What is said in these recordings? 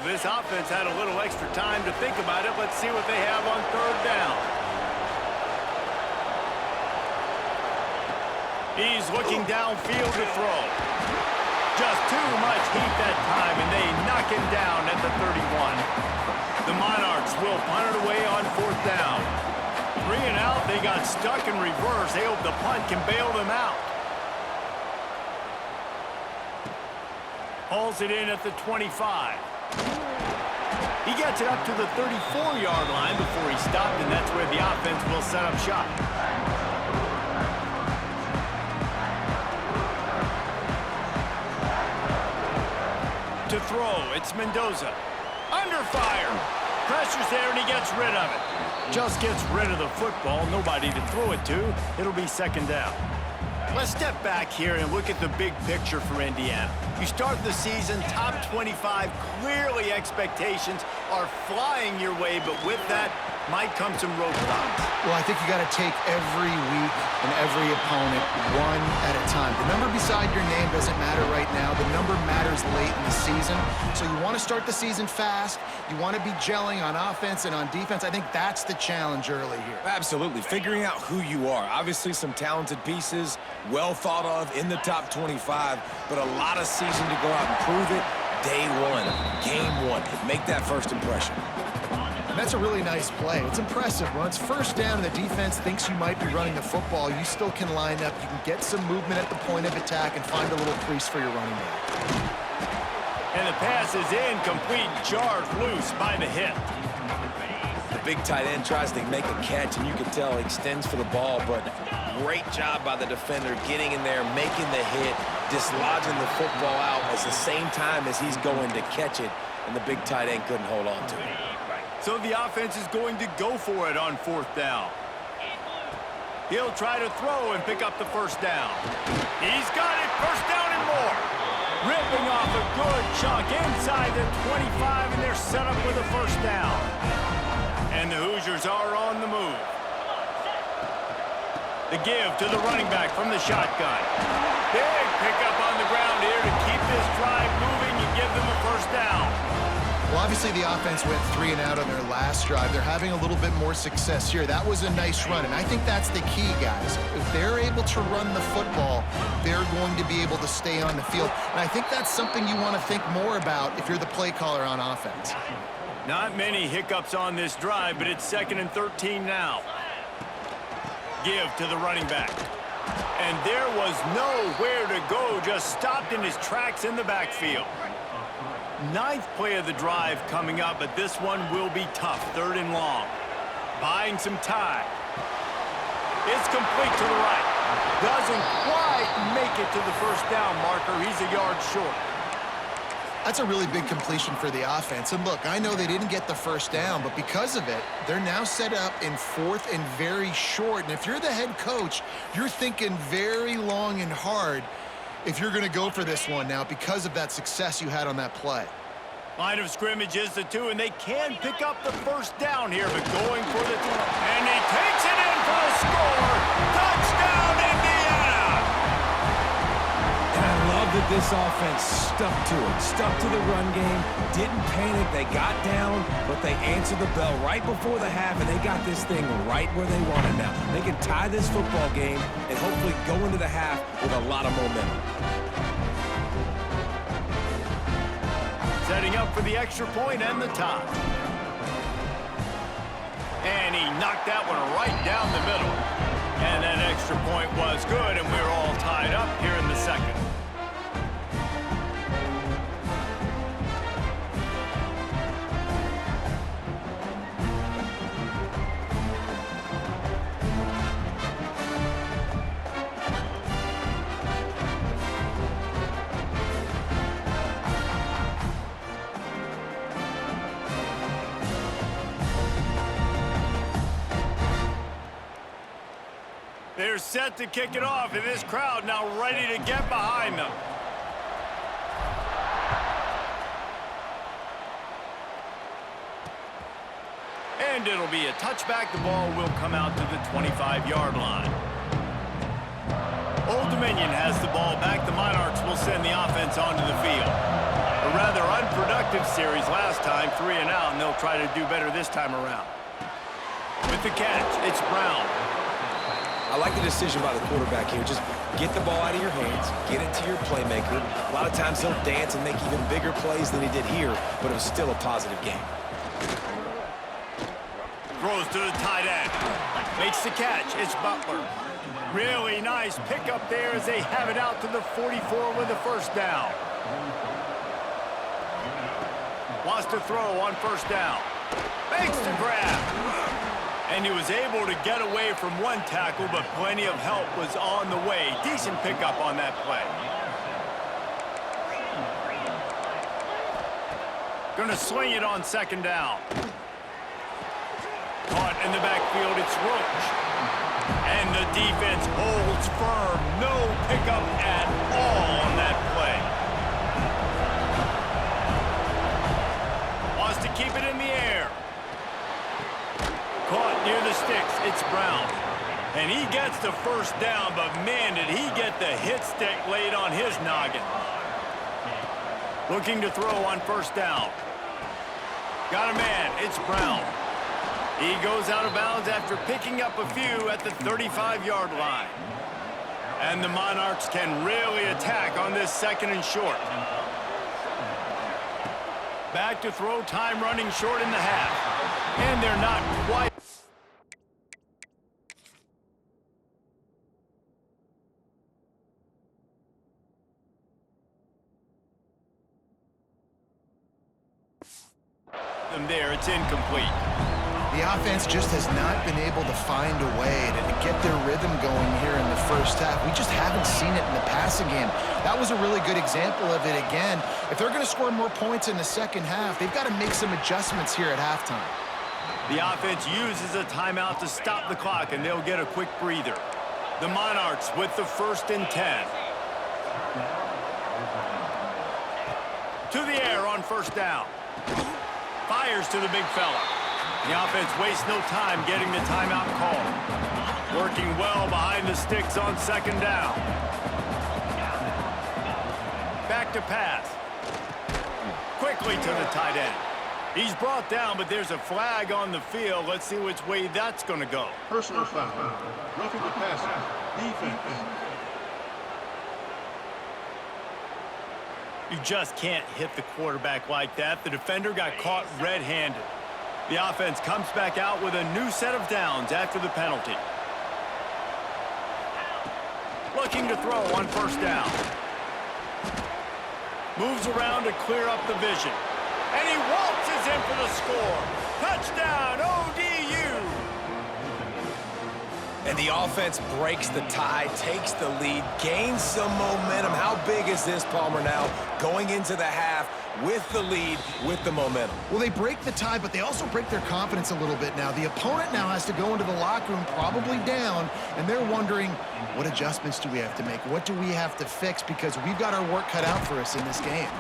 This offense had a little extra time to think about it. Let's see what they have on third down. He's looking downfield to throw. Just too much heat that time, and they knock him down at the 31. The Monarchs will punt it away on fourth down. 3 and out, they got stuck in reverse. They hope the punt can bail them out. Hauls it in at the 25. He gets it up to the 34-yard line before he stopped, and that's where the offense will set up shop. To throw, it's Mendoza. Under fire. Pressure's there, and he gets rid of it. Just gets rid of the football. Nobody to throw it to. It'll be second down. Let's step back here and look at the big picture for Indiana. You start the season top 25. Clearly expectations are flying your way, but with that might come some roadblocks. Well, I think you got to take every week and every opponent one at a time. The number beside your name doesn't matter right now. The number matters late in the season. So you want to start the season fast. You want to be gelling on offense and on defense. I think that's the challenge early here. Absolutely. Figuring out who you are. Obviously some talented pieces, well thought of in the top 25, but a lot of season to go out and prove it. Day one, game one. Make that first impression. That's a really nice play. It's impressive. When it's first down and the defense thinks you might be running the football, you still can line up. You can get some movement at the point of attack and find a little crease for your running back. And the pass is incomplete, jarred loose by the hip. The big tight end tries to make a catch, and you can tell he extends for the ball, but great job by the defender getting in there, making the hit, dislodging the football out at the same time as he's going to catch it, and the big tight end couldn't hold on to it. So the offense is going to go for it on fourth down. He'll try to throw and pick up the first down. He's got it, first down and more. Ripping off a good chunk inside the 25, and they're set up with a first down. And the Hoosiers are on the move. The give to the running back from the shotgun. Big pickup on the ground here to keep this drive moving and give them a first down. Well, obviously the offense went 3 and out on their last drive. They're having a little bit more success here. That was a nice run, and I think that's the key, guys. If they're able to run the football, they're going to be able to stay on the field. And I think that's something you want to think more about if you're the play caller on offense. Not many hiccups on this drive, but it's 2nd and 13 now. Give to the running back. And there was nowhere to go, just stopped in his tracks in the backfield. 9th play of the drive coming up, but this one will be tough. 3rd and long. Buying some time. It's complete to the right. Doesn't quite make it to the first down marker. He's a yard short. That's a really big completion for the offense. And look, I know they didn't get the first down, but because of it, they're now set up in 4th and very short. And if you're the head coach, you're thinking very long and hard if you're going to go for this one now because of that success you had on that play. Line of scrimmage is the 2, and they can pick up the first down here, but going for the 2. And he takes it in for the score. Touchdown, Indiana! And I love that this offense stuck to it, stuck to the run game, didn't panic. They got down, but they answered the bell right before the half, and they got this thing right where they want it now. They can tie this football game and hopefully go into the half with a lot of momentum. Setting up for the extra point and the tie. And he knocked that one right down the middle. And that extra point was good, and we're all tied up here in the 2nd. They're set to kick it off, and this crowd now ready to get behind them. And it'll be a touchback. The ball will come out to the 25-yard line. Old Dominion has the ball back. The Monarchs will send the offense onto the field. A rather unproductive effective series last time, 3 and out, and they'll try to do better this time around. With the catch, it's Brown. I like the decision by the quarterback here. Just get the ball out of your hands, get it to your playmaker. A lot of times he'll dance and make even bigger plays than he did here, but it was still a positive game. Throws to the tight end. Makes the catch. It's Butler. Really nice pickup there as they have it out to the 44 with the first down. Wants to throw on first down. Makes the grab. And he was able to get away from one tackle, but plenty of help was on the way. Decent pickup on that play. Gonna swing it on second down. Caught in the backfield, it's Roach. And the defense holds firm. No pickup at all on that play. Wants to keep it in the air. Caught near the sticks, it's Brown. And he gets the first down, but man, did he get the hit stick laid on his noggin. Looking to throw on first down. Got a man, it's Brown. He goes out of bounds after picking up a few at the 35-yard line. And the Monarchs can really attack on this second and short. Back to throw, time running short in the half. And they're not quite. There, it's incomplete. The offense just has not been able to find a way to get their rhythm going here in the first half. We just haven't seen it in the passing game. That was a really good example of it again. If they're going to score more points in the second half, they've got to make some adjustments here at halftime. The offense uses a timeout to stop the clock, and they'll get a quick breather. The Monarchs with the 1st and 10. To the air on first down. Fires to the big fella. The offense wastes no time getting the timeout call. Working well behind the sticks on second down. Back to pass. Quickly to the tight end. He's brought down, but there's a flag on the field. Let's see which way that's going to go. Personal foul. Roughing the passer. Defense. You just can't hit the quarterback like that. The defender got caught red-handed. The offense comes back out with a new set of downs after the penalty. Looking to throw on first down. Moves around to clear up the vision. And he waltzes in for the score. Touchdown, ODU! And the offense breaks the tie, takes the lead, gains some momentum. How big is this, Palmer, now going into the half with the lead, with the momentum? Well, they break the tie, but they also break their confidence a little bit now. The opponent now has to go into the locker room probably down, and they're wondering, what adjustments do we have to make? What do we have to fix? Because we've got our work cut out for us in this game.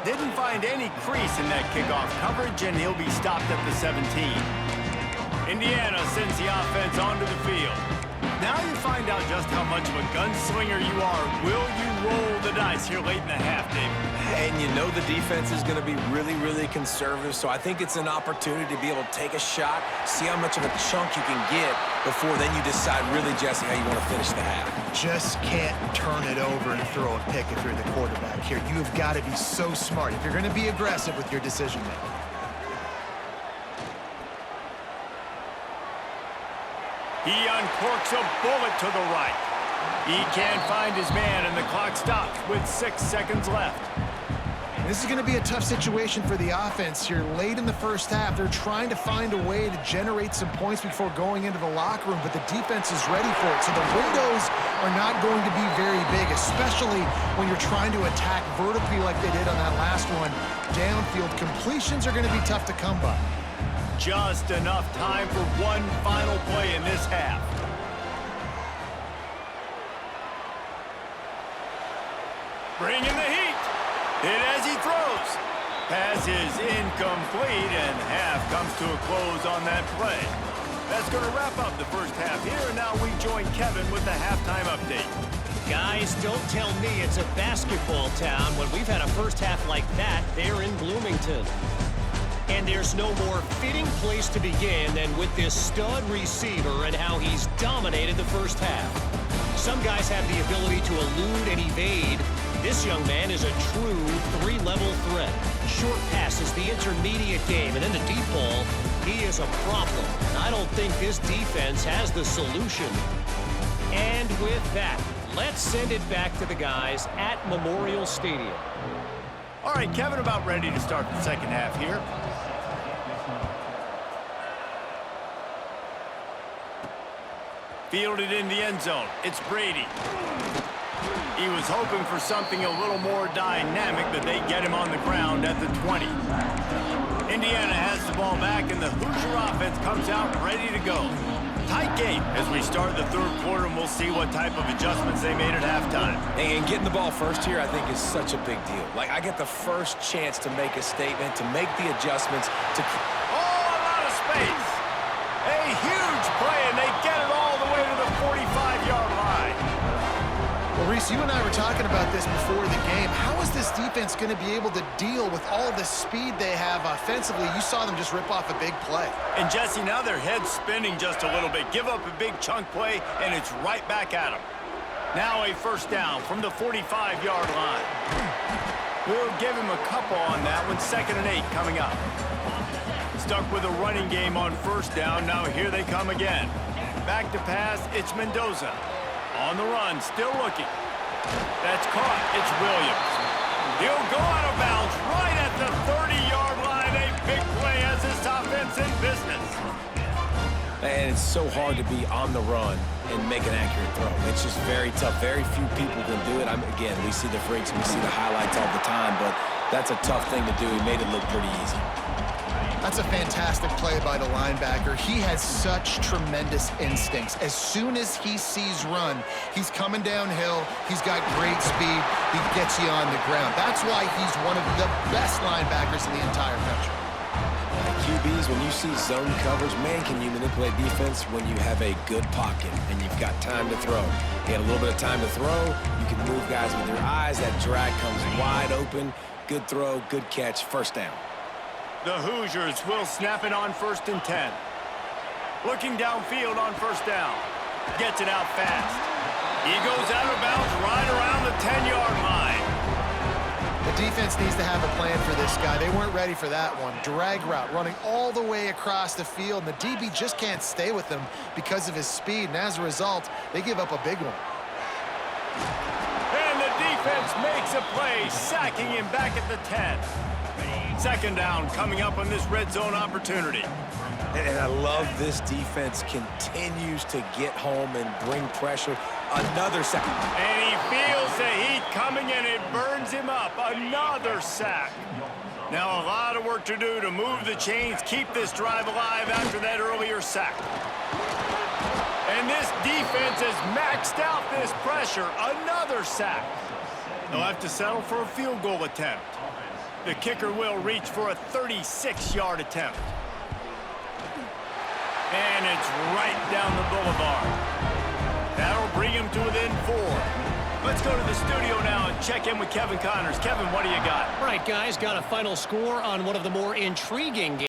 Didn't find any crease in that kickoff coverage, and he'll be stopped at the 17. Indiana sends the offense onto the field. Now you find out just how much of a gunslinger you are. Will you roll the dice here late in the half, David? And you know the defense is going to be really, really conservative, so I think it's an opportunity to be able to take a shot, see how much of a chunk you can get before then you decide really, Jesse, how you want to finish the half. Just can't turn it over and throw a pick if you're the quarterback here. You have got to be so smart if you're going to be aggressive with your decision-making. He uncorks a bullet to the right. He can't find his man, and the clock stops with 6 seconds left. This is going to be a tough situation for the offense here. Late in the first half, they're trying to find a way to generate some points before going into the locker room, but the defense is ready for it. So the windows are not going to be very big, especially when you're trying to attack vertically like they did on that last one. Downfield completions are going to be tough to come by. Just enough time for one final play in this half. Bringing the heat. Hit as he throws. Pass is incomplete, and half comes to a close on that play. That's going to wrap up the first half here, and now we join Kevin with the halftime update. Guys, don't tell me it's a basketball town when we've had a first half like that there in Bloomington. Washington. And there's no more fitting place to begin than with this stud receiver and how he's dominated the first half. Some guys have the ability to elude and evade. This young man is a true three-level threat. Short passes, the intermediate game, and then the deep ball. He is a problem. And I don't think this defense has the solution. And with that, let's send it back to the guys at Memorial Stadium. All right, Kevin, about ready to start the second half here. Fielded in the end zone. It's Brady. He was hoping for something a little more dynamic, but they get him on the ground at the 20. Indiana has the ball back, and the Hoosier offense comes out ready to go. Tight game as we start the third quarter, and we'll see what type of adjustments they made at halftime. And getting the ball first here, I think, is such a big deal. Like, I get the first chance to make a statement, to make the adjustments, to... Oh, a lot of space. A huge play, and they get it all the way to the 45-yard line. Well, Reese, you and I were talking about this before the game. How is this defense going to be able to deal with all the speed they have offensively? You saw them just rip off a big play. And, Jesse, now their head's spinning just a little bit. Give up a big chunk play, and it's right back at them. Now a first down from the 45-yard line. We'll give him a couple on that one. 2nd and 8 coming up. Stuck with a running game on first down. Now here they come again. Back to pass. It's Mendoza. On the run, still looking. That's caught. It's Williams. He'll go out of bounds right at the 30-yard line. A big play as this offense in business. And it's so hard to be on the run and make an accurate throw. It's just very tough. Very few people can do it. Again, we see the freaks, we see the highlights all the time, but that's a tough thing to do. He made it look pretty easy. That's a fantastic play by the linebacker. He has such tremendous instincts. As soon as he sees run, he's coming downhill. He's got great speed. He gets you on the ground. That's why he's one of the best linebackers in the entire country. QBs, when you see zone coverage, man, can you manipulate defense when you have a good pocket and you've got time to throw. You had a little bit of time to throw. You can move guys with your eyes. That drag comes wide open. Good throw, good catch, first down. The Hoosiers will snap it on 1st and 10. Looking downfield on first down. Gets it out fast. He goes out of bounds right around the 10-yard line. The defense needs to have a plan for this guy. They weren't ready for that one. Drag route running all the way across the field, and the DB just can't stay with him because of his speed, and as a result, they give up a big one. And the defense makes a play, sacking him back at the 10. 2nd down coming up on this red zone opportunity. And I love this defense continues to get home and bring pressure. Another sack. And he feels the heat coming, and it burns him up. Another sack. Now a lot of work to do to move the chains, keep this drive alive after that earlier sack. And this defense has maxed out this pressure. Another sack. They'll have to settle for a field goal attempt. The kicker will reach for a 36-yard attempt. And it's right down the boulevard. That'll bring him to within 4. Let's go to the studio now and check in with Kevin Connors. Kevin, what do you got? All right, guys, got a final score on one of the more intriguing games.